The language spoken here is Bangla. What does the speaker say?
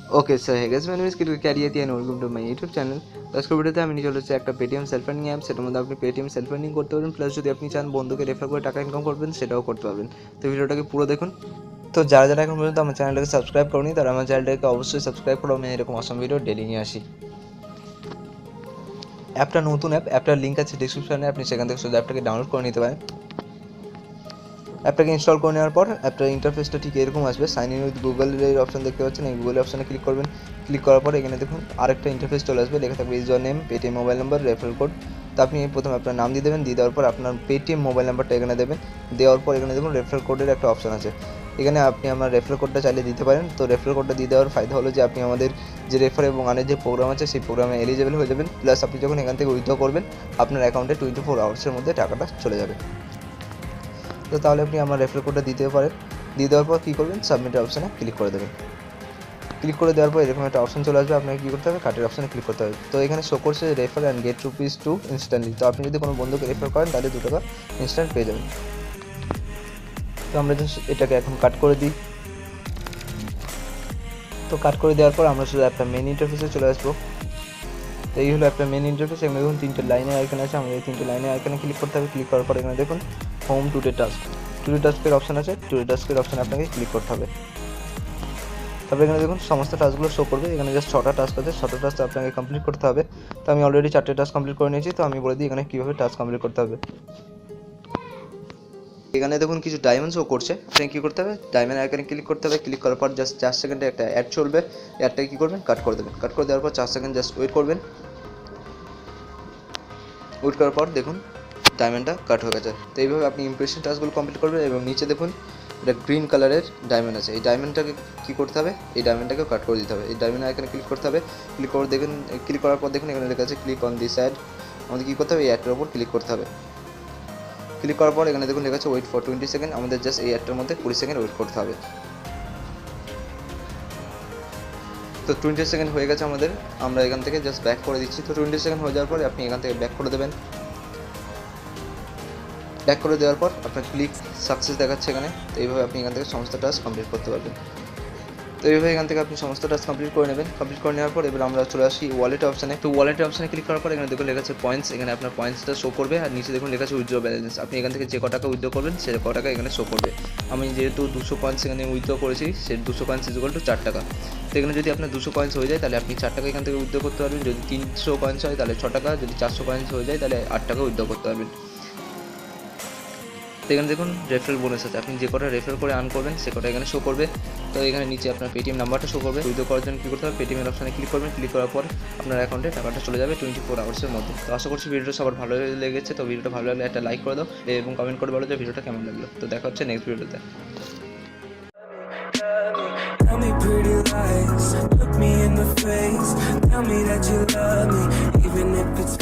ओके सो है गाइस, मैंने इसके क्यारियाती and welcome to my YouTube channel. तो আজকের ভিডিওতে আমি চলে এসেছি একটা পেটিএম সেলফ আর্নিং অ্যাপ, সেটার মধ্যে আপনি পেটিএম সেলফ আর্নিং করতে পারবেন, প্লাস যদি আপনি চান বন্ধুকে রেফার করে টাকা ইনকাম করবেন সেটাও করতে পারবেন। তো ভিডিওটাকে পুরো দেখুন। তো যারা যারা এখন পর্যন্ত আমার চ্যানেলটাকে সাবস্ক্রাইব করনি তারা আমার চ্যানেলটাকে অবশ্যই সাবস্ক্রাইব করো। আমি এরকম অসম ভিডিও ডেলি নিয়ে আসি। অ্যাপটা নতুন অ্যাপটার লিঙ্ক আছে ডিসক্রিপশনে, আপনি সেখান থেকে শুধু অ্যাপটাকে ডাউনলোড করে নিতে পারেন। অ্যাপটাকে ইনস্টল করে নেওয়ার পর অ্যাপটার ইন্টারফেসটা ঠিক এরকম আসবে। সাইন ইন উইথ গুগলের অপশন দেখতে পাচ্ছেন, এই গুগলের অপশনে ক্লিক করবেন। ক্লিক করার পর এখানে দেখুন আরেকটা ইন্টারফেস চলে আসবে, লেখা থাকবে is your name, Paytm mobile number, referral code. তো আপনি প্রথমে আপনার নাম দিয়ে দেবেন, দিয়ে দেওয়ার পর আপনার পেটিএম মোবাইল নাম্বারটা এখানে দেবেন। দেওয়ার পর এখানে দেখুন রেফারেল কোডের একটা অপশন আছে, এখানে আপনি আমার রেফারেল কোডটা চাইলে দিতে পারেন। তো রেফারেল কোডটা দিয়ে দেওয়ার ফায়দা হলো যে আপনি আমাদের যে রেফার এবং আনের যে প্রোগ্রাম আছে সেই প্রোগ্রামে এলিজিবল হয়ে যাবেন, প্লাস আপনি যখন এখান থেকে উইথড্র করবেন আপনার অ্যাকাউন্টে 24 আওয়ার্সের মধ্যে টাকাটা চলে যাবে। তো তাহলে আপনি আমার রেফারেল কোডটা দিতে পারেন। দিয়ে দেওয়ার পর কী করবেন, সাবমিটের অপশানে ক্লিক করে দেবেন। ক্লিক করে দেওয়ার পর এরকম একটা অপশন চলে আসবে, আপনাকে কী করতে হবে, কার্টের অপশানে ক্লিক করতে হবে। তো এখানে শো করছে রেফার অ্যান্ড গেট ₹2 ইনস্ট্যান্টলি। তো আপনি যদি কোনো বন্ধুকে রেফার করেন তাহলে 2 টাকা ইনস্ট্যান্ট পেয়ে যাবেন। তো আমরা জাস্ট এটাকে এখন কাট করে দিই। তো কাট করে দেওয়ার পর আমরা শুধু একটা মেন ইন্টারফেসে চলে আসবো। তো এই হলো একটা মেন ইন্টারফেস। এখানে দেখুন 3টে লাইনের আইকন আছে, আমাদের 3টে লাইনের আইকনে ক্লিক করতে হবে। ক্লিক করার পর এখানে দেখুন হোম টুডে টাস্কের অপশন আছে, টুডে টাস্কের অপশানে আপনাকে ক্লিক করতে হবে। তারপরে এখানে দেখুন সমস্ত টাস্কগুলো শো করবে। এখানে জাস্ট 6টা টাস্ক আছে, 6টা টাস্ক আপনাকে কমপ্লিট করতে হবে। তো আমি অলরেডি 4টে টাস্ক কমপ্লিট করে নিয়েছি। তো আমি বলে দিই এখানে কীভাবে টাস্ক কমপ্লিট করতে হবে। এখানে দেখুন কিছু ডায়মন্ড শো করছে, আপনাকে কী করতে হবে, ডায়মন্ড আইকনে ক্লিক করতে হবে। ক্লিক করার পর জাস্ট 4 সেকেন্ডে একটা অ্যাড চলবে, অ্যাডটাকে কী করবেন, কাট করে দেবেন। কাট করে দেওয়ার পর 4 সেকেন্ড জাস্ট ওয়েট করবেন। ওয়েট করার পর দেখুন ডায়মন্ডটা কাট হয়ে গেছে। তো এইভাবে আপনি ইমপ্রেশন টাস্কগুলো কমপ্লিট করবেন। এবং নিচে দেখুন এটা গ্রিন কালারের ডায়মন্ড আছে, এই ডায়মন্ডটাকে কী করতে হবে, এই ডায়মন্ডটাকেও কাট করে দিতে হবে। এই ডায়মন্ড আইকনে ক্লিক করতে হবে। ক্লিক করে দেখুন, ক্লিক করার পর দেখুন এখানে লেখা আছে ক্লিক অন দিস অ্যাড। আমাদের কী করতে হবে, এই অ্যাডটার উপর ক্লিক করতে হবে। ক্লিক করার পর এখানে দেখুন লেখা আছে ওয়েট ফর 20 সেকেন্ড। আমাদের জাস্ট এই অ্যাডটার মধ্যে 20 সেকেন্ড ওয়েট করতে হবে। তো 20 সেকেন্ড হয়ে গেছে আমাদের, আমরা এখান থেকে জাস্ট ব্যাক করে দিচ্ছি। তো 20 সেকেন্ড হয়ে যাওয়ার পরে আপনি এখান থেকে ব্যাক করে দেবেন। ব্যাক করে দেওয়ার পর আপনার ক্লিক সাকসেস দেখাচ্ছে এখানে। তো এইভাবে আপনি এখান থেকে সমস্ত টাস্ক কমপ্লিট করতে পারবেন। তো এইভাবে এখান থেকে আপনি সমস্ত টাস্ক কমপ্লিট করে নেবেন। কমপ্লিট করে নেওয়ার পর এবার আমরা চলে আসি ওয়ালেট অপশানে। তো ওয়ালেট অপশানে ক্লিক করার পর এখানে দেখুন লেখা আছে পয়েন্টস, এখানে আপনার পয়েন্টসটা শো করবে। আর নিচে দেখুন লেখা আছে উইথড্র ব্যালেন্স, আপনি এখান থেকে যে ক টাকা উইথড্র করবেন সে ক টাকা এখানে শো করবে। আমি যেহেতু 200 কয়েন্স এখানে উইথড্র করেছি, সে 200 কয়েন্স ইকুয়াল টু 4 টাকা। তো এখানে যদি আপনার 200 কয়েন্স হয়ে যায় তাহলে আপনি 4 টাকা এখান থেকে উইথড্র করতে পারবেন। যদি 300 কয়েন্স হয় তাহলে 6 টাকা, যদি 400 কয়েন্স হয়ে যায় তাহলে 8 টাকা উইথড্র করতে পারবেন। তো এখানে দেখুন রেফারেল বোনাস আছে, আপনি যে কটা রেফার করে আর্ন করবেন সে কটা এখানে শো করবে। তো এখানে নিচে আপনার পেটিএম নাম্বারটা শো করবে। উইথড্র করার জন্য কী করতে হবে, পেটিএমের অপশানে ক্লিক করবেন। ক্লিক করার পর আপনার অ্যাকাউন্টে টাকাটা চলে যাবে 24 আওয়ার্সের মধ্যে। তো আশা করছি ভিডিওটা সবার ভালো লেগেছে। তো ভিডিওটা ভালো লাগলে একটা লাইক করে দাও এবং কমেন্ট করে বলো যে ভিডিওটা কেমন লাগলো। তো দেখা হচ্ছে নেক্সট ভিডিওতে। Tell me pretty lies, look me in the face. Tell me that you love me, even if it's